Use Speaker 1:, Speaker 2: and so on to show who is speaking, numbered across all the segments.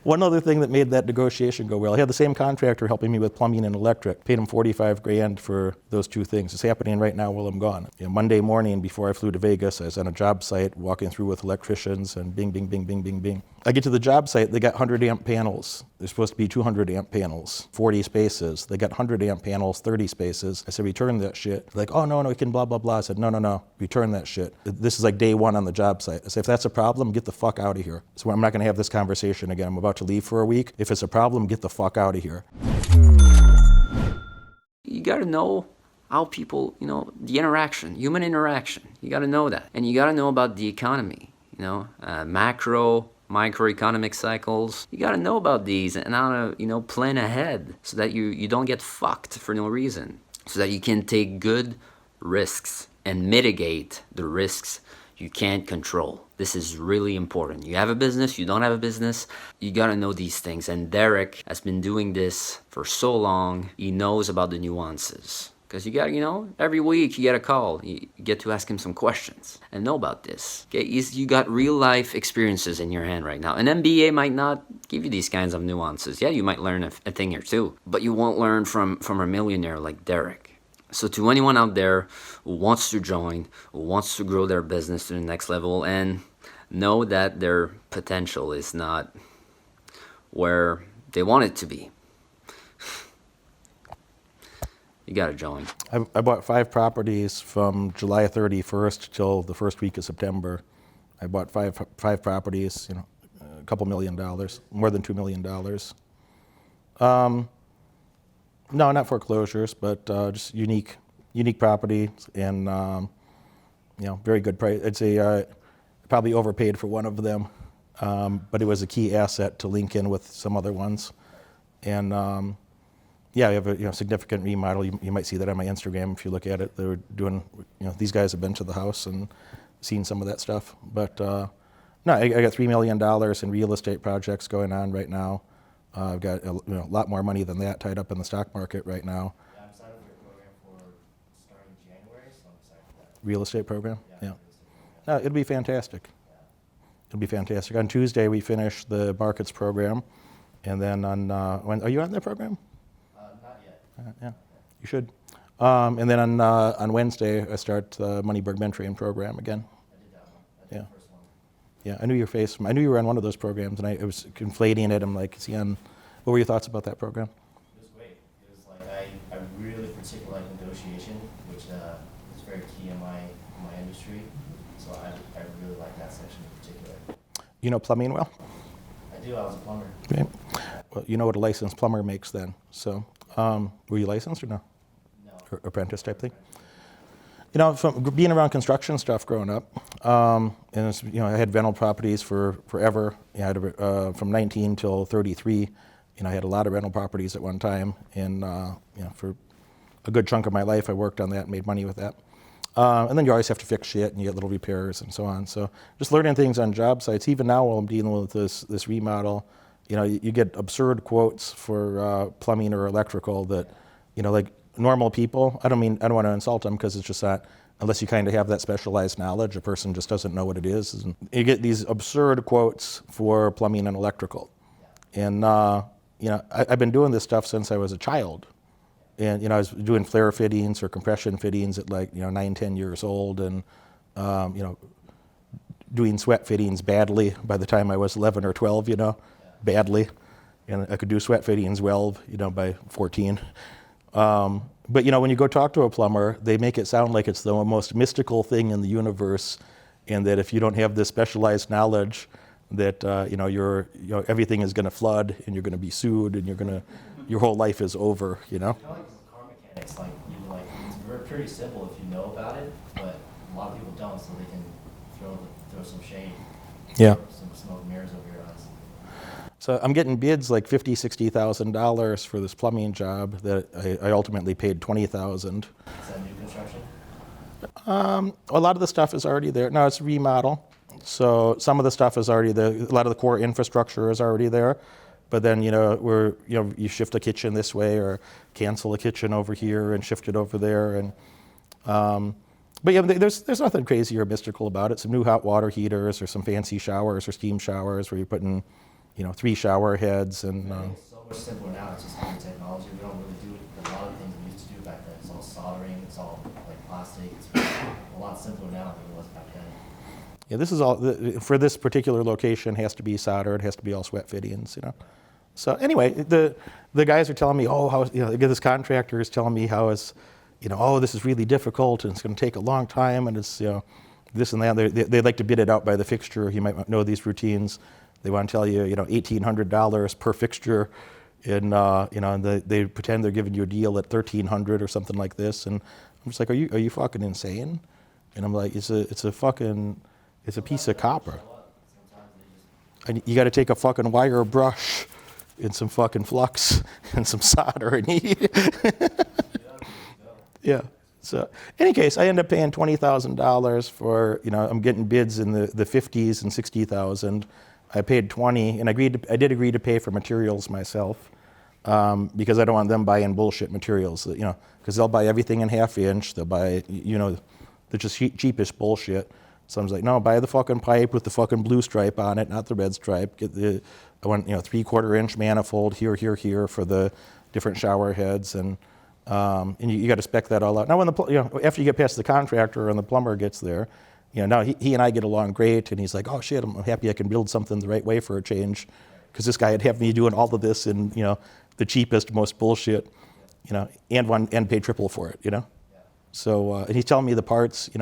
Speaker 1: One other thing that made that negotiation go well, I had the same contractor helping me with plumbing and electric. Paid him $45,000 for those two things. It's happening right now while I'm gone. Monday morning before I flew to Vegas, I was on a job site walking through with electricians and bing, bing, bing, bing, bing, bing. I get to the job site, they got 100 amp panels. There's supposed to be 200 amp panels, 40 spaces. They got 100 amp panels, 30 spaces. I said, return that shit. They're like, oh, no, we can blah, blah, blah. I said, no, return that shit. This is like day one on the job site. I said, if that's a problem, get the fuck out of here. So I'm not gonna have this conversation again. I'm about to leave for a week. If it's a problem, get the fuck out of here.
Speaker 2: You gotta know how people, the interaction, human interaction. You gotta know that. And you gotta know about the economy, macro, microeconomic cycles. You gotta know about these and how to, plan ahead so that you don't get fucked for no reason. So that you can take good risks and mitigate the risks you can't control. This is really important. You have a business, you don't have a business, you gotta know these things. And Derek has been doing this for so long, he knows about the nuances. Because you got, every week you get a call. You get to ask him some questions and know about this. Okay, you got real life experiences in your hand right now. An MBA might not give you these kinds of nuances. Yeah, you might learn a thing or two, but you won't learn from a millionaire like Derek. So to anyone out there who wants to join, who wants to grow their business to the next level and know that their potential is not where they want it to be, you gotta join.
Speaker 1: I bought 5 properties from July 31st till the first week of September. I bought five properties, a couple $1 million, more than $2 million. No, not foreclosures, but just unique property and very good price. I'd say probably overpaid for one of them, but it was a key asset to link in with some other ones. And yeah, we have a significant remodel. You might see that on my Instagram if you look at it. They were doing, these guys have been to the house and seen some of that stuff. But no, I got $3 million in real estate projects going on right now. I've got a lot more money than that tied up in the stock market right now.
Speaker 3: Yeah, I'm signed up for your program for starting January, so I'm excited for that.
Speaker 1: Real estate program? Yeah.
Speaker 3: Real estate program.
Speaker 1: No, it'll be fantastic.
Speaker 3: Yeah.
Speaker 1: It'll be fantastic. On Tuesday, we finish the markets program. And then on, when, are you on that program?
Speaker 3: Not yet.
Speaker 1: Yeah, you should. And then on Wednesday, I start the Moneyberg mentoring program again.
Speaker 3: I did that one. I did the first one.
Speaker 1: Yeah, I knew your face. I knew you were on one of those programs, and I was conflating it. I'm like, is he on? What were your thoughts about that program?
Speaker 3: It was great. It was like I really particularly like negotiation, which is very key in my industry. So I really like that section in particular.
Speaker 1: You know plumbing well?
Speaker 3: I do. I was a plumber.
Speaker 1: Okay. Well, you know what a licensed plumber makes then. So, were you licensed or no?
Speaker 3: No.
Speaker 1: Or apprentice type thing? From being around construction stuff growing up, and it's, I had rental properties for forever. I had from 19 till 33. I had a lot of rental properties at one time, and for a good chunk of my life, I worked on that and made money with that. And then you always have to fix shit, and you get little repairs and so on. So just learning things on job sites. Even now, while I'm dealing with this remodel, you get absurd quotes for plumbing or electrical that, like normal people. I don't want to insult them because it's just not. Unless you kind of have that specialized knowledge, a person just doesn't know what it is. And you get these absurd quotes for plumbing and electrical. And I've been doing this stuff since I was a child. And I was doing flare fittings or compression fittings at 9, 10 years old, and doing sweat fittings badly by the time I was 11 or 12. Badly, and I could do sweat fittings well, by 14. But when you go talk to a plumber, they make it sound like it's the most mystical thing in the universe, and that if you don't have this specialized knowledge, that everything is going to flood, and you're going to be sued, and your whole life is over.
Speaker 3: Kind of like car mechanics, it's pretty simple if you know about it, but a lot of people don't, so they can throw some shade.
Speaker 1: Yeah.
Speaker 3: Some smoke mirrors over your eyes.
Speaker 1: So I'm getting bids like $50,000, $60,000 for this plumbing job that I ultimately paid $20,000.
Speaker 3: Is that new construction?
Speaker 1: A lot of the stuff is already there. No, it's remodel. So some of the stuff is already there. A lot of the core infrastructure is already there. But then, you shift a kitchen this way or cancel a kitchen over here and shift it over there. And but yeah, there's nothing crazy or mystical about it. Some new hot water heaters or some fancy showers or steam showers where you're putting 3 shower heads and.
Speaker 3: It's so much simpler now. It's just new technology. We don't really do a lot of things we used to do back then. It's all soldering. It's all like plastic. It's a lot simpler now than it was back then.
Speaker 1: Yeah, this is all for this particular location. Has to be soldered. Has to be all sweat fittings. So anyway, the guys are telling me, oh, how this contractor is telling me how it's, oh, this is really difficult and it's going to take a long time and it's this and that. They like to bid it out by the fixture. You might not know these routines. They want to tell you, $1,800 per fixture, and and they pretend they're giving you a deal at $1,300 or something like this. And I'm just like, are you fucking insane? And I'm like, it's a piece of copper. And you got to take a fucking wire brush and some fucking flux and some solder and yeah. So, in any case, I end up paying $20,000 for, I'm getting bids in the 50s and 60,000. I paid 20, and I did agree to pay for materials myself, because I don't want them buying bullshit materials. Because they'll buy everything in half-inch. They'll buy, the just cheapest bullshit. So I was like, no, buy the fucking pipe with the fucking blue stripe on it, not the red stripe. I want 3/4-inch manifold here for the different shower heads, and you got to spec that all out. Now, when after you get past the contractor and the plumber gets there. Now he and I get along great, and he's like, oh shit, I'm happy I can build something the right way for a change, because this guy had have me doing all of this in, the cheapest, most bullshit, and pay triple for it, So, and he's telling me the parts, he's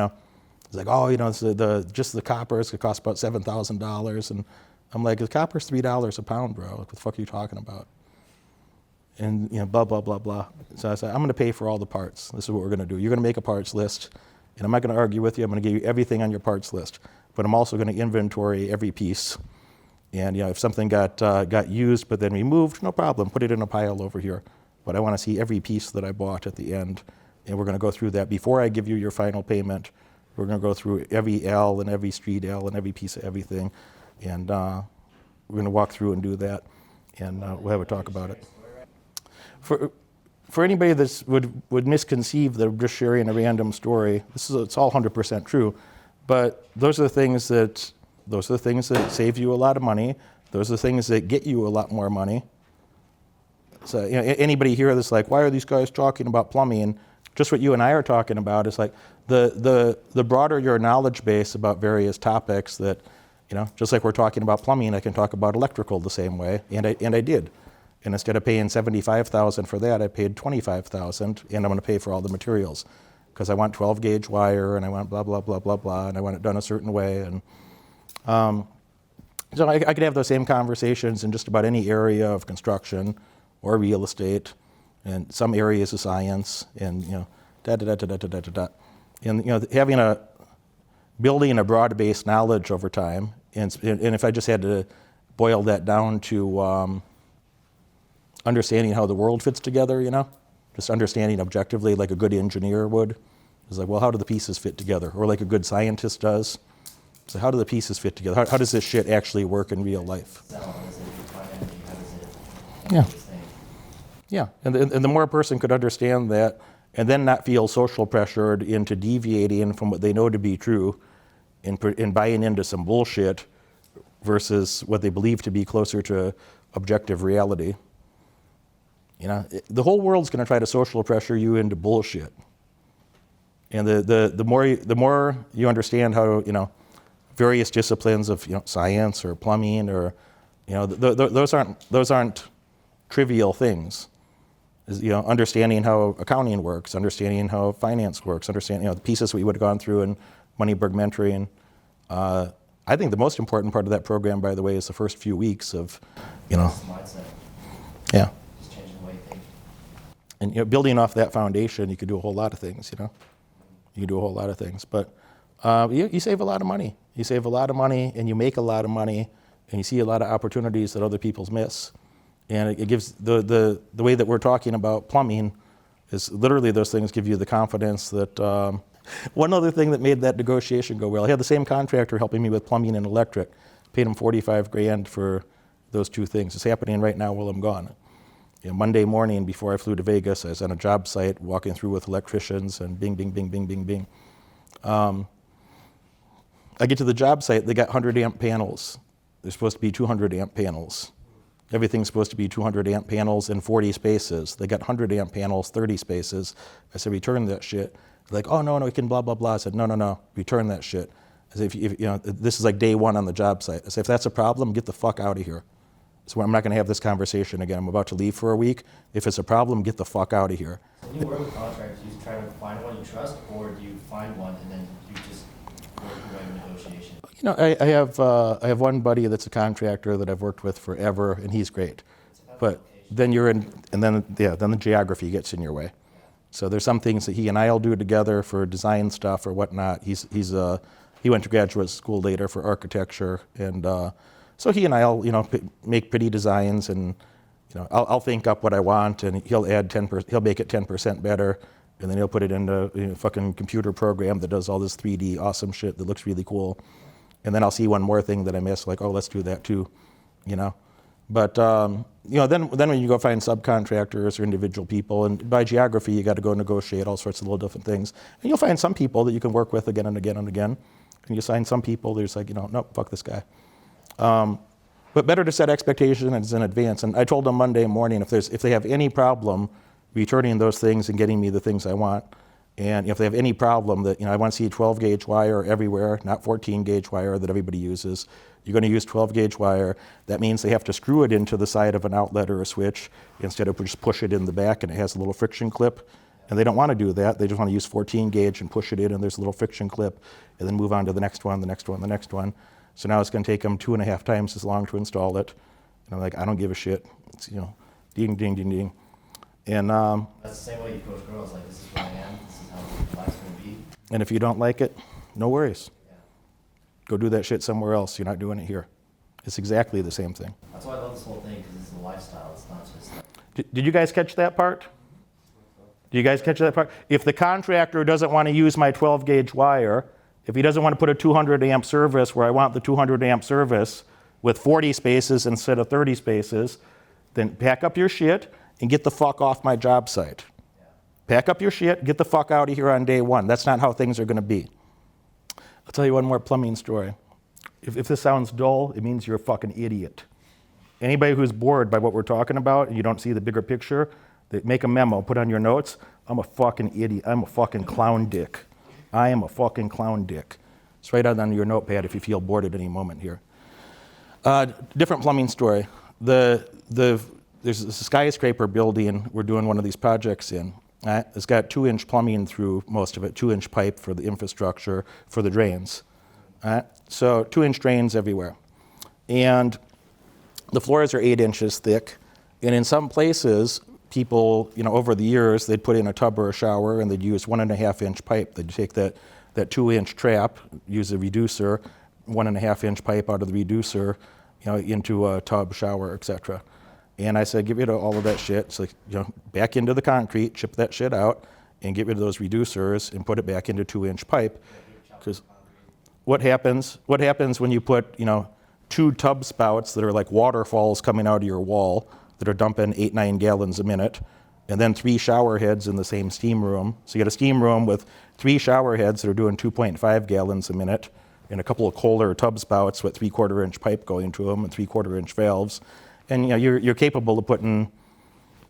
Speaker 1: like, oh, it's just the copper, it's gonna cost about $7,000, and I'm like, the copper's $3 a pound, bro. Like, what the fuck are you talking about? And, blah, blah, blah, blah. So I said, I'm gonna pay for all the parts. This is what we're gonna do. You're gonna make a parts list. And I'm not going to argue with you. I'm going to give you everything on your parts list. But I'm also going to inventory every piece. And if something got used but then removed, no problem. Put it in a pile over here. But I want to see every piece that I bought at the end. And we're going to go through that. Before I give you your final payment, we're going to go through every L and every street L and every piece of everything. And we're going to walk through and do that. And we'll have a talk about it. For anybody that would misconceive that I'm just sharing a random story, it's all 100% true. But those are the things that save you a lot of money. Those are the things that get you a lot more money. So anybody here that's like, why are these guys talking about plumbing? Just what you and I are talking about is like the broader your knowledge base about various topics, that just like we're talking about plumbing, I can talk about electrical the same way, and I did. And instead of paying $75,000 for that, I paid $25,000, and I'm going to pay for all the materials, because I want 12-gauge wire, and I want blah blah blah blah blah, and I want it done a certain way. And so I could have those same conversations in just about any area of construction or real estate, and some areas of science, and da da da da da da da da. And building a broad-based knowledge over time, and if I just had to boil that down to understanding how the world fits together, just understanding objectively like a good engineer would. It's like, well, how do the pieces fit together? Or like a good scientist does. So how do the pieces fit together? How does this shit actually work in real life? Yeah. Yeah, and the more a person could understand that, and then not feel social pressured into deviating from what they know to be true and buying into some bullshit versus what they believe to be closer to objective reality. The whole world's going to try to social pressure you into bullshit. And the more you understand how, various disciplines of, science or plumbing or, those aren't trivial things. Understanding how accounting works, understanding how finance works, understanding, the pieces we would have gone through in Moneyberg mentoring. I think the most important part of that program, by the way, is the first few weeks of,
Speaker 3: Mindset.
Speaker 1: Yeah.
Speaker 3: Just changing the way you think.
Speaker 1: And building off that foundation, you could do a whole lot of things. You can do a whole lot of things, but you save a lot of money. You save a lot of money, and you make a lot of money, and you see a lot of opportunities that other people miss. And it gives the way that we're talking about plumbing is literally those things give you the confidence that. One other thing that made that negotiation go well, I had the same contractor helping me with plumbing and electric. Paid him $45,000 for those two things. It's happening right now while I'm gone. Monday morning before I flew to Vegas, I was on a job site walking through with electricians and bing, bing, bing, bing, bing, bing. I get to the job site, they got 100 amp panels There's supposed to be 200 amp panels. Everything's supposed to be 200 amp panels in 40 spaces. They got 100 amp panels, 30 spaces. I said, return that shit. They're like, oh, no, we can blah, blah, blah. I said, no, return that shit. I said, if, you know, this is like day one on the job site. I said, if that's a problem, get the fuck out of here. So I'm not going to have this conversation again. I'm about to leave for a week. If it's a problem, get the fuck out of here.
Speaker 3: When you work with contractors, you try to find one you trust, or do you find one and then you just work your way to negotiation?
Speaker 1: You know, I have one buddy that's a contractor that I've worked with forever, and he's great. But then you're in, and then the geography gets in your way. So there's some things that he and I'll do together for design stuff or whatnot. He went to graduate school later for architecture, and so he and I'll, you know, make pretty designs, and you know, I'll think up what I want, and he'll add 10%. He'll make it 10% better, and then he'll put it into a fucking computer program that does all this 3D awesome shit that looks really cool. And then I'll see one more thing that I miss, like, oh, let's do that too, you know. But you know, then when you go find subcontractors or individual people, and by geography, you got to go negotiate all sorts of little different things. And you'll find some people that you can work with again and again and again. And you find some people there's like, you know, nope, fuck this guy. But better to set expectations in advance. And I told them Monday morning, if they have any problem returning those things and getting me the things I want, and if they have any problem that, you know, I want to see 12 gauge wire everywhere, not 14 gauge wire that everybody uses. You're going to use 12 gauge wire. That means they have to screw it into the side of an outlet or a switch instead of just push it in the back and it has a little friction clip. And they don't want to do that. They just want to use 14 gauge and push it in, and there's a little friction clip, and then move on to the next one, the next one, the next one. So now it's going to take them 2.5 times as long to install it. And I'm like, I don't give a shit. It's, you know, ding, ding, ding, ding. And
Speaker 3: That's the same way you coach girls, like, this is who I am, this is how life's going to be.
Speaker 1: and if you don't like it, no worries.
Speaker 3: Yeah.
Speaker 1: Go do that shit somewhere else. You're not doing it here. It's exactly the same thing.
Speaker 3: That's why I love this whole thing, because it's a lifestyle. It's not just like,
Speaker 1: Did you guys catch that part? Did you guys catch that part? If the contractor doesn't want to use my 12 gauge wire, if he doesn't want to put a 200 amp service where I want the 200 amp service with 40 spaces instead of 30 spaces, then pack up your shit and get the fuck off my job site. Pack up your shit, get the fuck out of here on day one. That's not how things are going to be. I'll tell you one more plumbing story. If this sounds dull, it means you're a fucking idiot. Anybody who's bored by what we're talking about and you don't see the bigger picture, make a memo, put on your notes, I'm a fucking idiot. I'm a fucking clown dick. I am a fucking clown dick. It's right on your notepad if you feel bored at any moment here. Different plumbing story. There's a skyscraper building we're doing one of these projects in. It's got 2-inch plumbing through most of it, 2-inch pipe for the infrastructure, for the drains. So 2-inch drains everywhere. And the floors are 8 inches thick. And in some places, people, you know, over the years, they'd put in a tub or a shower and they'd use 1.5-inch pipe. They'd take that 2-inch trap, use a reducer, 1.5-inch pipe out of the reducer, you know, into a tub, shower, etc. And I said, get rid of all of that shit. So, you know, back into the concrete, chip that shit out, and get rid of those reducers and put it back into 2-inch pipe. Because what happens when you put, you know, 2 tub spouts that are like waterfalls coming out of your wall that are dumping 8-9 gallons a minute, and then 3 shower heads in the same steam room. So you got a steam room with 3 shower heads that are doing 2.5 gallons a minute, and a couple of Kohler tub spouts with 3/4-inch pipe going to them and 3/4-inch valves. And you know, you're capable of putting,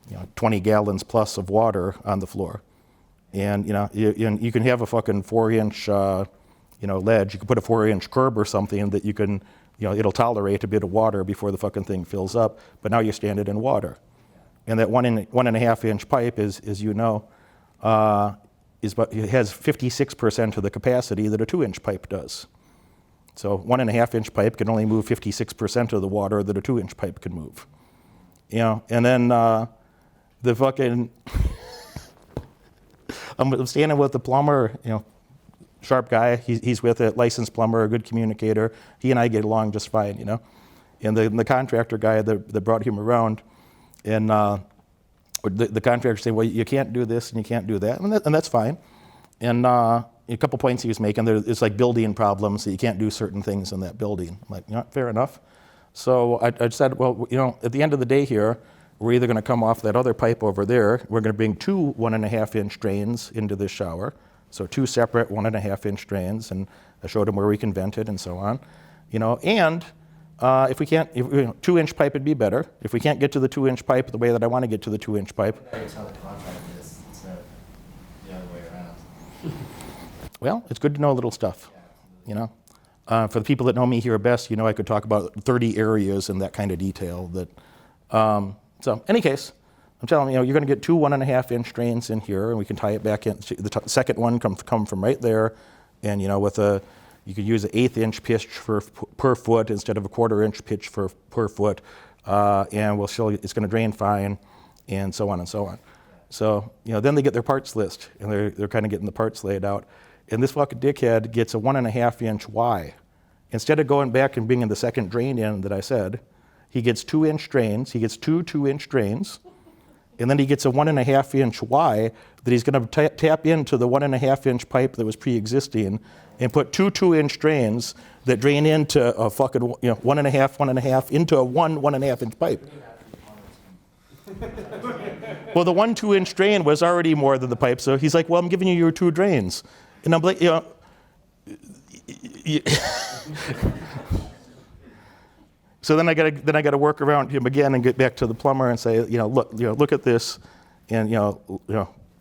Speaker 1: you know, 20 gallons plus of water on the floor. And you know, you can have a fucking 4-inch you know, ledge. You can put a 4-inch curb or something that you can, you know, it'll tolerate a bit of water before the fucking thing fills up. But now you're standing in water. And that 1.5-inch pipe is, as you know, it has 56% of the capacity that a 2-inch pipe does. So 1.5-inch pipe can only move 56% of the water that a 2-inch pipe can move. You know, and then the fucking, I'm standing with the plumber, you know, sharp guy, he's with it, licensed plumber, a good communicator. He and I get along just fine, you know. And the contractor guy that brought him around, and the contractor said, well, you can't do this and you can't do that, and that's fine. And a couple points he was making, it's like building problems, that you can't do certain things in that building. I'm like, yeah, fair enough. So I said, well, you know, at the end of the day here, we're either going to come off that other pipe over there, we're going to bring 2 1.5-inch drains into this shower, so 2 separate 1.5-inch drains, and I showed him where we can vent it and so on, you know, and If we can't, 2-inch pipe would be better. If we can't get to the 2-inch pipe the way that I want to get to the 2-inch pipe.
Speaker 3: Now you're telling the contractor this instead of the other way around.
Speaker 1: Well, it's good to know a little stuff, you know. For the people that know me here best, you know I could talk about 30 areas in that kind of detail. That, so, any case, I'm telling you, you're going to get 2 1.5-inch drains in here, and we can tie it back in. The second one come from right there, and you could use an 1/8-inch pitch per foot instead of a 1/4-inch pitch per foot, and we'll show you it's going to drain fine, and so on and so on. So, then they get their parts list, and they're kind of getting the parts laid out. And this fucking dickhead gets a 1.5-inch Y. Instead of going back and bringing the second drain in that I said, he gets 2-inch drains. He gets 2 2-inch drains. And then he gets a 1.5-inch Y that he's going to tap into the 1.5-inch pipe that was pre-existing and put 2 2-inch drains that drain into a fucking 1.5 into a 1.5-inch pipe. Well, the 1 2-inch drain was already more than the pipe, so he's like, well, I'm giving you your 2 drains. And I'm like, so then I got to work around him again and get back to the plumber and say, look at this, and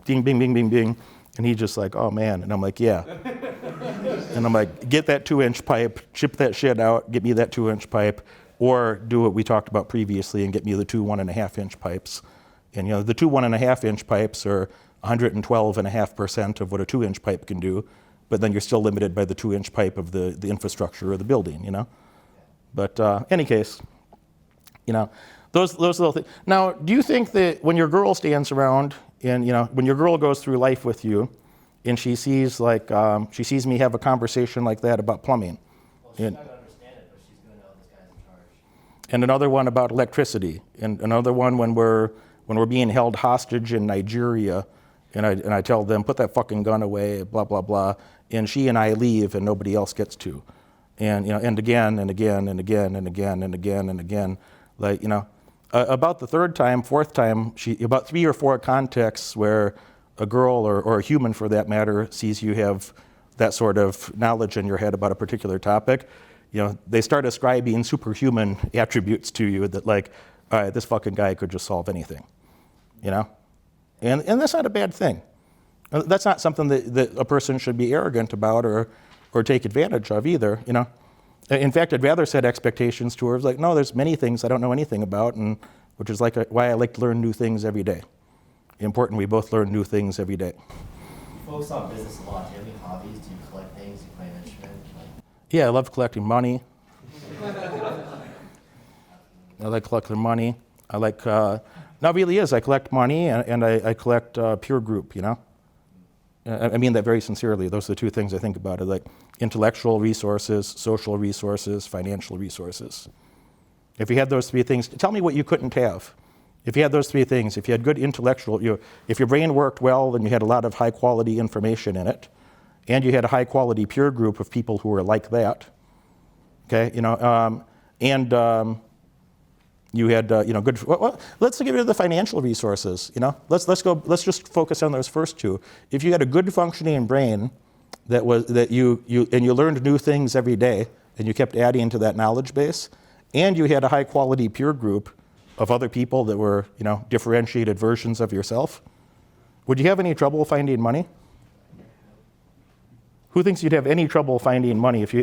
Speaker 1: ding, bing, bing, bing, bing, and he's just like, oh man, and I'm like, yeah, and I'm like, get that 2-inch pipe, chip that shit out, get me that 2-inch pipe, or do what we talked about previously and get me the 2 1.5-inch pipes, and the 2 1.5-inch pipes are 112.5% of what a 2-inch pipe can do, but then you're still limited by the 2-inch pipe of the infrastructure of the building, But any case, those little things. Now, do you think that when your girl stands around and, when your girl goes through life with you and she sees me have a conversation like that about plumbing?
Speaker 3: Well, she's not going to understand it, but she's going to know this guy's in charge.
Speaker 1: And another one about electricity, and another one when we're being held hostage in Nigeria, and I tell them, put that fucking gun away, blah, blah, blah, and she and I leave and nobody else gets to. And, and again, and again, and again, and again, and again, and again, about the third time, fourth time, about 3 or 4 contexts where a girl or a human for that matter sees you have that sort of knowledge in your head about a particular topic, they start ascribing superhuman attributes to you that all right, this fucking guy could just solve anything, And that's not a bad thing. That's not something that a person should be arrogant about or take advantage of either, In fact, I'd rather set expectations to her no, there's many things I don't know anything about, and which is why I like to learn new things every day. Important, we both learn new things every day.
Speaker 3: You focus on business a lot. Do you have any hobbies? Do you collect things? Do you play an instrument?
Speaker 1: Yeah, I love collecting money. I like collecting money. I like, no, it really is. I collect money and I collect peer group, I mean that very sincerely. Those are the 2 things I think about. Like intellectual resources, social resources, financial resources. If you had those 3 things, tell me what you couldn't have. If you had those 3 things, if you had good intellectual, if your brain worked well, then you had a lot of high quality information in it, and you had a high quality peer group of people who were like that. Okay, you had good. Well, let's get rid of the financial resources. Let's just focus on those first 2. If you had a good functioning brain that you learned new things every day and you kept adding to that knowledge base, and you had a high quality peer group of other people that were differentiated versions of yourself, would you have any trouble finding money? Who thinks you'd have any trouble finding money if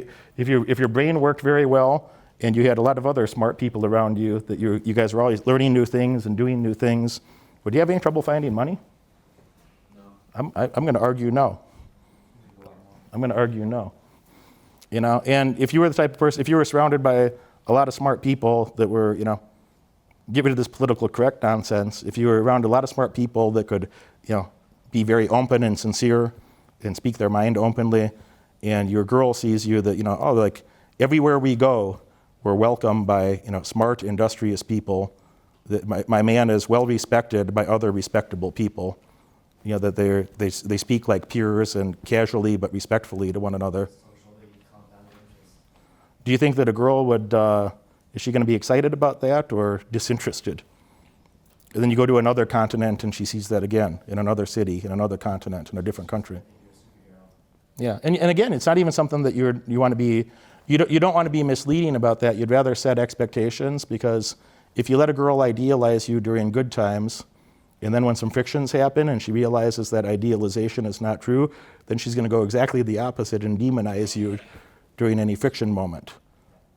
Speaker 1: your brain worked very well? And you had a lot of other smart people around you that you guys were always learning new things and doing new things. Would you have any trouble finding money? No. I'm going to argue no. I'm going to argue no. And if you were the type of person, if you were surrounded by a lot of smart people that were, get rid of this political correct nonsense, if you were around a lot of smart people that could, be very open and sincere and speak their mind openly, and your girl sees you that, everywhere we go, we're welcomed by smart, industrious people. That my man is well respected by other respectable people. That they speak like peers and casually but respectfully to one another. Do you think that a girl would? Is she going to be excited about that or disinterested? And then you go to another continent and she sees that again in another city, in another continent, in a different country. Yeah, and again, it's not even something that you want to be you don't want to be misleading about that. You'd rather set expectations, because if you let a girl idealize you during good times, and then when some frictions happen and she realizes that idealization is not true, then she's going to go exactly the opposite and demonize you during any friction moment.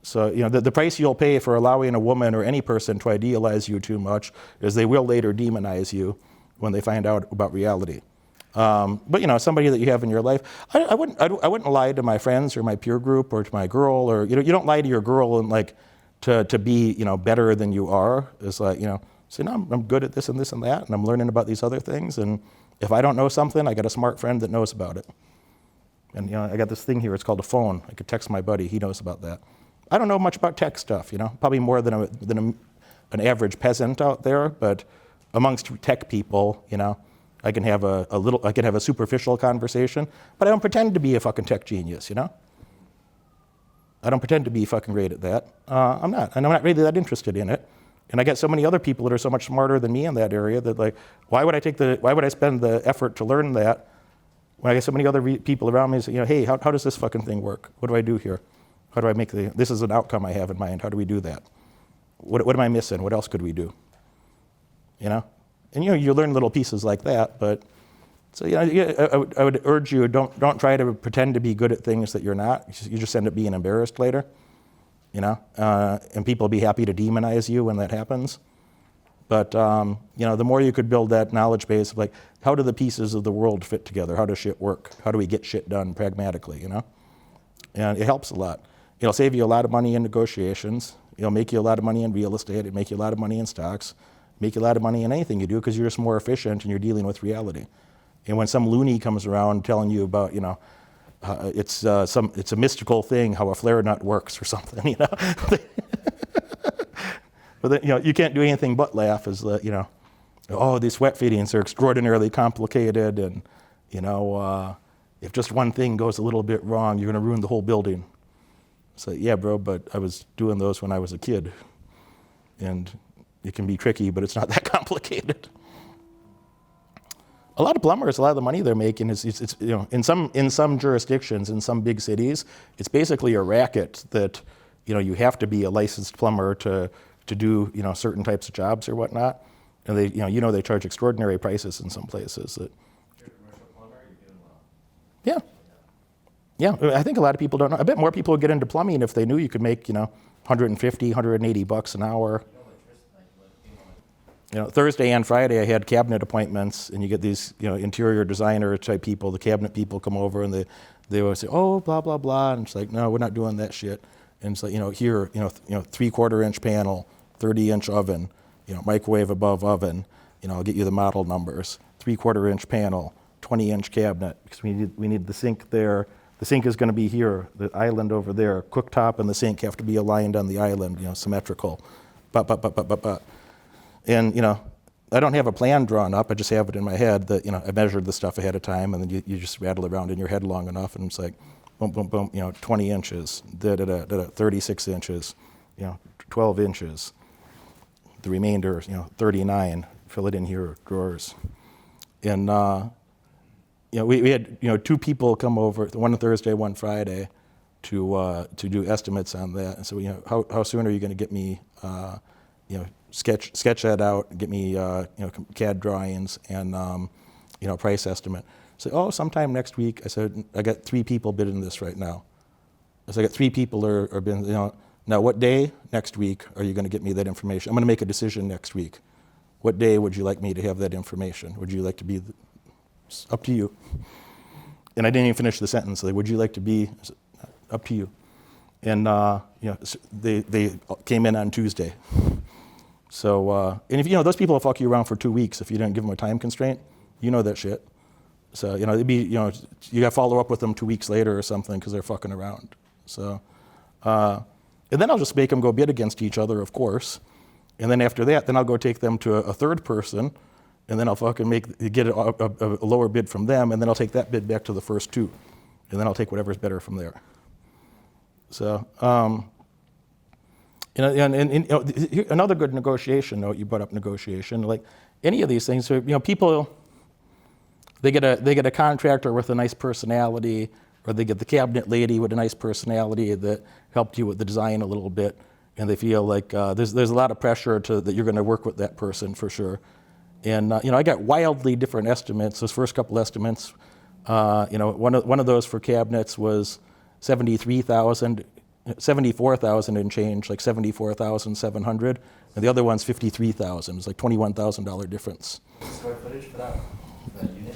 Speaker 1: So, the price you'll pay for allowing a woman or any person to idealize you too much is they will later demonize you when they find out about reality. But somebody that you have in your life, I wouldn't lie to my friends or my peer group or to my girl, or you don't lie to your girl and like to be better than you are. It's like say, no, I'm good at this and this and that, and I'm learning about these other things, and if I don't know something, I got a smart friend that knows about it. And I got this thing here, it's called a phone. I could text my buddy, he knows about that. I don't know much about tech stuff, probably more than an average peasant out there, but amongst tech people, I can have a superficial conversation, but I don't pretend to be a fucking tech genius, I don't pretend to be fucking great at that. I'm not, and I'm not really that interested in it. And I get so many other people that are so much smarter than me in that area that like, why would I spend the effort to learn that when I get so many other people around me say, hey, how does this fucking thing work? What do I do here? How do I make this is an outcome I have in mind. How do we do that? What am I missing? What else could we do? And you learn little pieces like that, but so I would urge you, don't try to pretend to be good at things that you're not. You just end up being embarrassed later, and people will be happy to demonize you when that happens. But the more you could build that knowledge base of like, how do the pieces of the world fit together? How does shit work? How do we get shit done pragmatically? And it helps a lot. It'll save you a lot of money in negotiations. It'll make you a lot of money in real estate. It'll make you a lot of money in stocks. Make you a lot of money in anything you do, because you're just more efficient and you're dealing with reality. And when some loony comes around telling you about, it's a mystical thing how a flare nut works or something, but then, you can't do anything but laugh. As these sweat fittings are extraordinarily complicated, and if just one thing goes a little bit wrong, you're going to ruin the whole building. So yeah, bro, but I was doing those when I was a kid, and it can be tricky, but it's not that complicated. A lot of plumbers, a lot of the money they're making is in some jurisdictions, in some big cities, it's basically a racket that you have to be a licensed plumber to do certain types of jobs or whatnot, and they charge extraordinary prices in some places. That,
Speaker 3: You're a commercial plumber, you're doing well.
Speaker 1: yeah, I think a lot of people don't know. I bet more people would get into plumbing if they knew you could make 150, $180 an hour. Thursday and Friday I had cabinet appointments, and you get these, interior designer type people. The cabinet people come over and they always say, oh, blah blah blah, and it's like, no, we're not doing that shit. And it's like, here, 3/4 inch panel, 30-inch oven, microwave above oven. I'll get you the model numbers. 3/4 inch panel, 20-inch cabinet, because we need the sink there. The sink is going to be here, the island over there. Cooktop and the sink have to be aligned on the island, symmetrical. And, I don't have a plan drawn up. I just have it in my head that, I measured the stuff ahead of time, and then you just rattle around in your head long enough, and it's like, boom, boom, boom, 20 inches, 36 inches, 12 inches. The remainder, 39, fill it in here, drawers. And, we had, two people come over, one Thursday, one Friday, to do estimates on that. And so, how soon are you going to get me, sketch that out, get me, CAD drawings and, price estimate. So, sometime next week. I said, I got 3 people bidding this right now. I said, I got 3 people are bidding, now what day next week are you going to get me that information? I'm going to make a decision next week. What day would you like me to have that information? Would you like to be, it's up to you. And I didn't even finish the sentence. Would you like to be, up to you. And, they came in on Tuesday. So, and if those people will fuck you around for 2 weeks if you didn't give them a time constraint, that shit. So, it'd be, you got to follow up with them 2 weeks later or something because they're fucking around. So, and then I'll just make them go bid against each other, of course. And then after that, then I'll go take them to a third person, and then I'll fucking get a lower bid from them, and then I'll take that bid back to the first 2. And then I'll take whatever's better from there. So, another good negotiation note, you brought up negotiation, like any of these things, people, they get a contractor with a nice personality, or they get the cabinet lady with a nice personality that helped you with the design a little bit, and they feel like there's a lot of pressure that you're going to work with that person for sure. And I got wildly different estimates. Those first couple estimates, one of those for cabinets was 74,000 and change, like 74,700, and the other one's 53,000. It's like $21,000 difference.
Speaker 3: Square footage for that unit?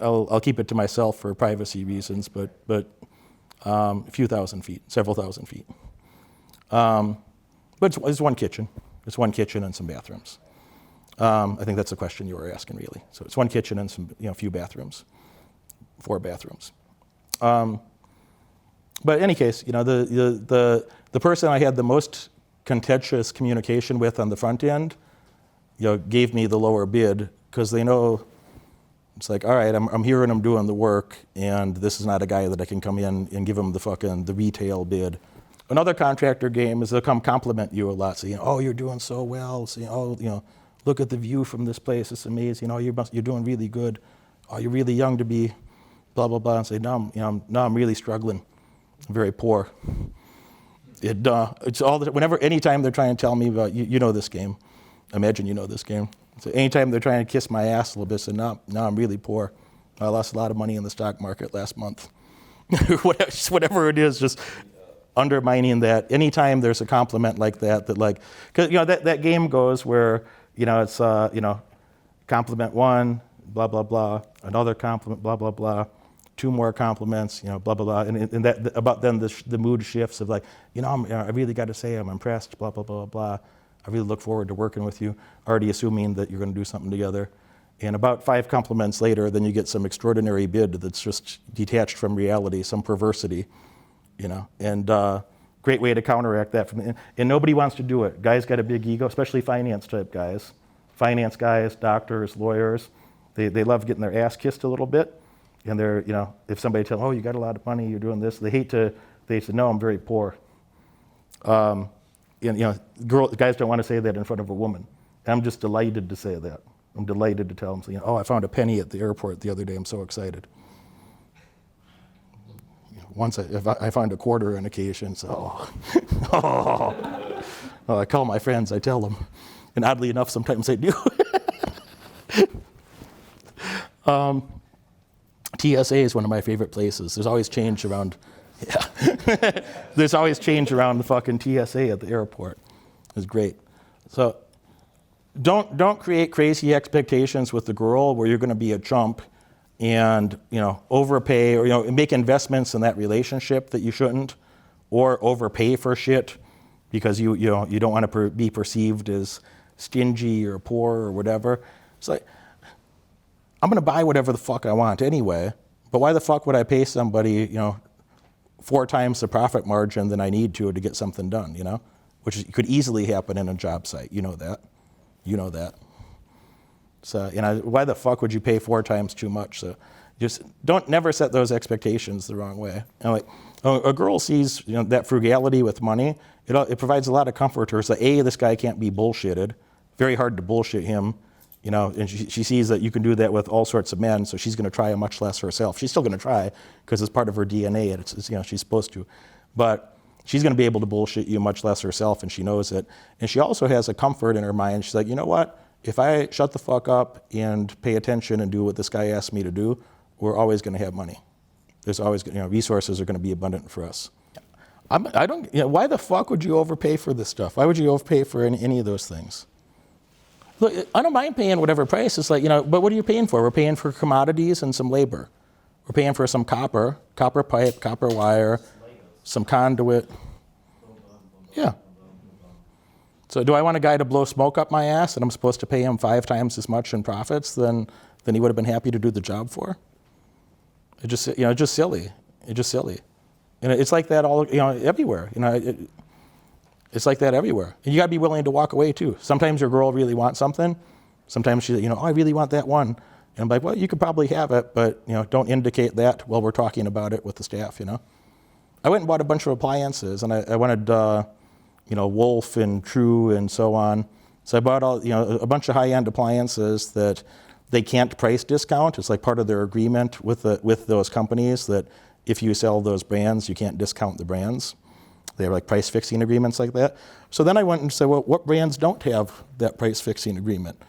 Speaker 1: I'll keep it to myself for privacy reasons, but a few thousand feet, several thousand feet. But it's one kitchen. It's one kitchen and some bathrooms. I think that's the question you were asking, really. So it's one kitchen and some, few bathrooms, 4 bathrooms. But in any case, the person I had the most contentious communication with on the front end, gave me the lower bid because they know it's like, all right, I'm here and I'm doing the work, and this is not a guy that I can come in and give him the retail bid. Another contractor game is they'll come compliment you a lot, saying, oh, you're doing so well. Saying, oh, look at the view from this place. It's amazing. Oh, you're doing really good. Oh, you're really young to be blah, blah, blah. And say, no, I'm really struggling. I'm very poor. It's anytime they're trying to tell me about, you know this game. I imagine you know this game. So anytime they're trying to kiss my ass a little bit, say, no, I'm really poor. I lost a lot of money in the stock market last month. Whatever it is, just undermining that. Anytime there's a compliment like that, because that game goes where it's compliment 1, blah blah blah, another compliment, blah blah blah, 2 more compliments, blah blah blah, and that about then the mood shifts of like, I really got to say I'm impressed, blah blah blah blah. I really look forward to working with you, already assuming that you're going to do something together. And about 5 compliments later, then you get some extraordinary bid that's just detached from reality, some perversity. And great way to counteract that. And nobody wants to do it. Guys got a big ego, especially finance type guys. Finance guys, doctors, lawyers, they love getting their ass kissed a little bit. And they're, if somebody tells them, oh, you got a lot of money, you're doing this, they say, no, I'm very poor. Guys don't want to say that in front of a woman. I'm just delighted to say that. I'm delighted to tell them, oh, I found a penny at the airport the other day, I'm so excited. Once I find a quarter on occasion, so I call my friends, I tell them, and oddly enough, sometimes they do. TSA is one of my favorite places. There's always change around. Yeah, there's always change around the fucking TSA at the airport. It's great. So don't create crazy expectations with the girl where you're going to be a chump and overpay or make investments in that relationship that you shouldn't, or overpay for shit because you don't want to be perceived as stingy or poor or whatever. It's like, I'm going to buy whatever the fuck I want anyway, but why the fuck would I pay somebody 4 times the profit margin than I need to get something done, which could easily happen in a job site. You know that. So, why the fuck would you pay 4 times too much? So just never set those expectations the wrong way. A girl sees, that frugality with money, it provides a lot of comfort to her. So this guy can't be bullshitted. Very hard to bullshit him, and she sees that you can do that with all sorts of men, so she's going to try much less herself. She's still going to try because it's part of her DNA and it's she's supposed to. But she's going to be able to bullshit you much less herself, and she knows it. And she also has a comfort in her mind. She's like, you know what? If I shut the fuck up and pay attention and do what this guy asked me to do, we're always going to have money. There's always, resources are going to be abundant for us. Why the fuck would you overpay for this stuff? Why would you overpay for any of those things? Look, I don't mind paying whatever price. It's like, but what are you paying for? We're paying for commodities and some labor. We're paying for some copper pipe, copper wire, some conduit. Yeah. So do I want a guy to blow smoke up my ass and I'm supposed to pay him 5 times as much in profits than he would have been happy to do the job for? It's just silly. It's just silly. And it's like that all, everywhere. It's like that everywhere. And you got to be willing to walk away too. Sometimes your girl really wants something. Sometimes she, I really want that one. And I'm like, well, you could probably have it, but don't indicate that while we're talking about it with the staff. I went and bought a bunch of appliances, and I wanted, Wolf and True and so on. So I bought a bunch of high-end appliances that they can't price discount. It's like part of their agreement with those companies that if you sell those brands, you can't discount the brands. They have like price fixing agreements like that. So then I went and said, well, what brands don't have that price fixing agreement?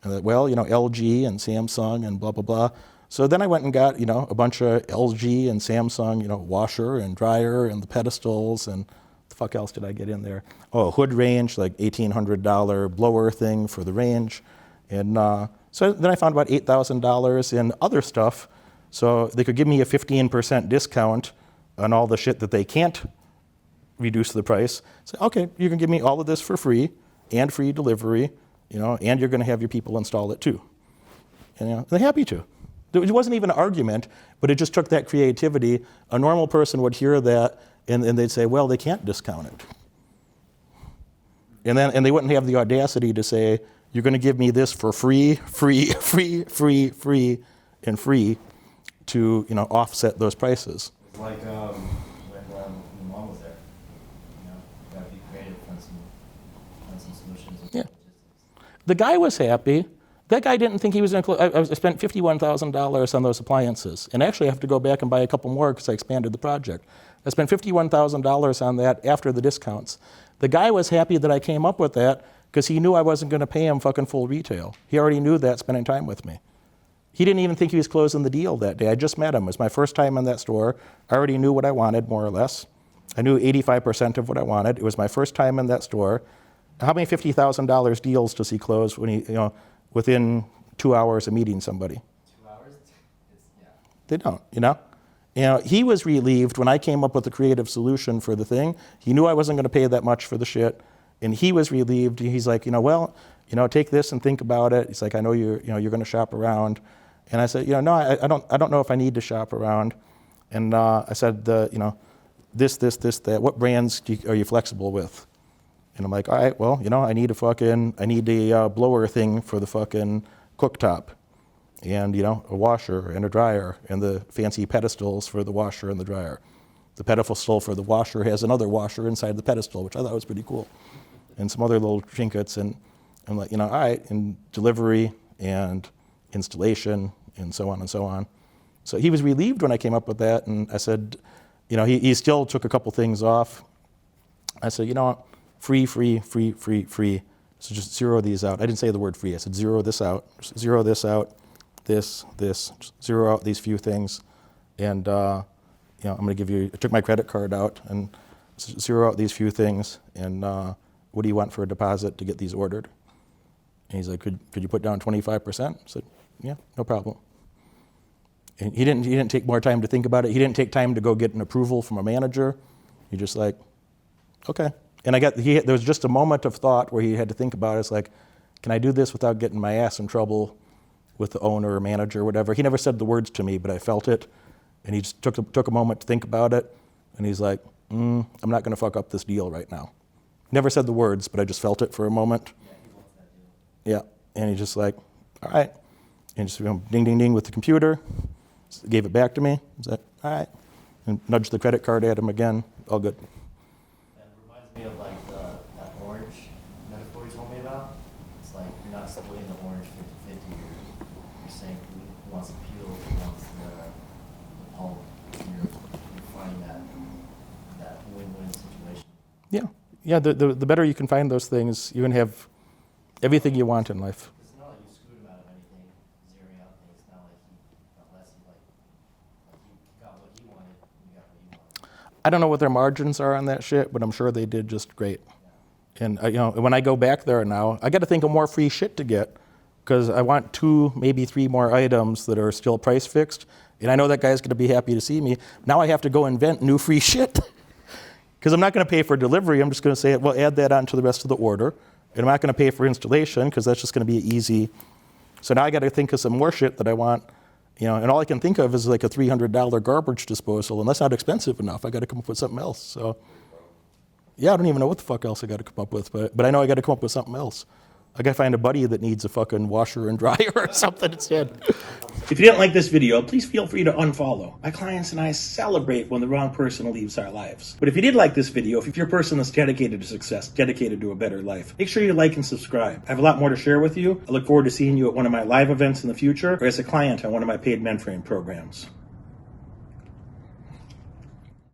Speaker 1: And that, well, LG and Samsung and blah, blah, blah. So then I went and got, a bunch of LG and Samsung, washer and dryer and the pedestals and the fuck else did I get in there? Oh, hood range, like $1,800 blower thing for the range. And so then I found about $8,000 in other stuff. So they could give me a 15% discount on all the shit that they can't reduce the price. Say, okay, you can give me all of this for free and free delivery, and you're going to have your people install it too. And they're happy to. It wasn't even an argument, but it just took that creativity. A normal person would hear that and they'd say, well, they can't discount it. And they wouldn't have the audacity to say, you're going to give me this for free, free, free, free, free, and free to offset those prices.
Speaker 3: It's like when mom was there. Gotta be creative, find some solutions.
Speaker 1: Yeah. The guy was happy. That guy didn't think he was going to. I spent $51,000 on those appliances, and actually I have to go back and buy a couple more because I expanded the project. I spent $51,000 on that after the discounts. The guy was happy that I came up with that because he knew I wasn't going to pay him fucking full retail. He already knew that spending time with me. He didn't even think he was closing the deal that day. I just met him. It was my first time in that store. I already knew what I wanted, more or less. I knew 85% of what I wanted. It was my first time in that store. How many $50,000 deals does he close when he, within 2 hours of meeting somebody?
Speaker 3: 2 hours? Yeah.
Speaker 1: They don't, he was relieved when I came up with a creative solution for the thing. He knew I wasn't going to pay that much for the shit, and he was relieved. He's like, take this and think about it. He's like, I know you're going to shop around, and I said, no, I don't know if I need to shop around, and I said, this, that. What brands are you flexible with? And I'm like, all right, well, I need a blower thing for the fucking cooktop. And, a washer and a dryer and the fancy pedestals for the washer and the dryer. The pedestal for the washer has another washer inside the pedestal, which I thought was pretty cool. And some other little trinkets. And I'm like, all right, and delivery and installation and so on and so on. So he was relieved when I came up with that. And I said, he still took a couple things off. I said, free, free, free, free, free. So just zero these out. I didn't say the word free. I said zero this out, zero this out, this, just zero out these few things. And, I'm going to give you, I took my credit card out and zero out these few things. And what do you want for a deposit to get these ordered? And he's like, could you put down 25%? I said, yeah, no problem. And he didn't take more time to think about it. He didn't take time to go get an approval from a manager. He just like, okay. And there was just a moment of thought where he had to think about it. It's like, can I do this without getting my ass in trouble with the owner or manager or whatever? He never said the words to me, but I felt it. And he just took a moment to think about it. And he's like, I'm not going to fuck up this deal right now. Never said the words, but I just felt it for a moment.
Speaker 3: Yeah, he wants that deal.
Speaker 1: Yeah. And he's just like, all right. And just ding, ding, ding with the computer. Gave it back to me. He's like, all right. And nudged the credit card at him again. All good.
Speaker 3: That reminds me of like that orange metaphor you told me about. It's like you're not splitting the orange 50-50. You're saying who wants the peel, who wants the pulp. And you're finding that win-win situation.
Speaker 1: Yeah. Yeah, the better you can find those things, you can have everything you want in life.
Speaker 3: It's not like you screwed him out of anything, zeroing out things. It's not like he got less. He got what he wanted, and you got what you wanted.
Speaker 1: I don't know what their margins are on that shit, but I'm sure they did just great. And when I go back there now, I got to think of more free shit to get because I want 2, maybe 3 more items that are still price fixed. And I know that guy's going to be happy to see me. Now I have to go invent new free shit because I'm not going to pay for delivery. I'm just going to say, well, add that onto the rest of the order. And I'm not going to pay for installation because that's just going to be easy. So now I got to think of some more shit that I want. And all I can think of is like a $300 garbage disposal, and that's not expensive enough. I got to come up with something else. So, yeah, I don't even know what the fuck else I got to come up with, but I know I got to come up with something else. I gotta find a buddy that needs a fucking washer and dryer or something instead. If you didn't like this video, please feel free to unfollow. My clients and I celebrate when the wrong person leaves our lives. But if you did like this video, if you're a person that's dedicated to success, dedicated to a better life, make sure you like and subscribe. I have a lot more to share with you. I look forward to seeing you at one of my live events in the future or as a client on one of my paid mentoring programs.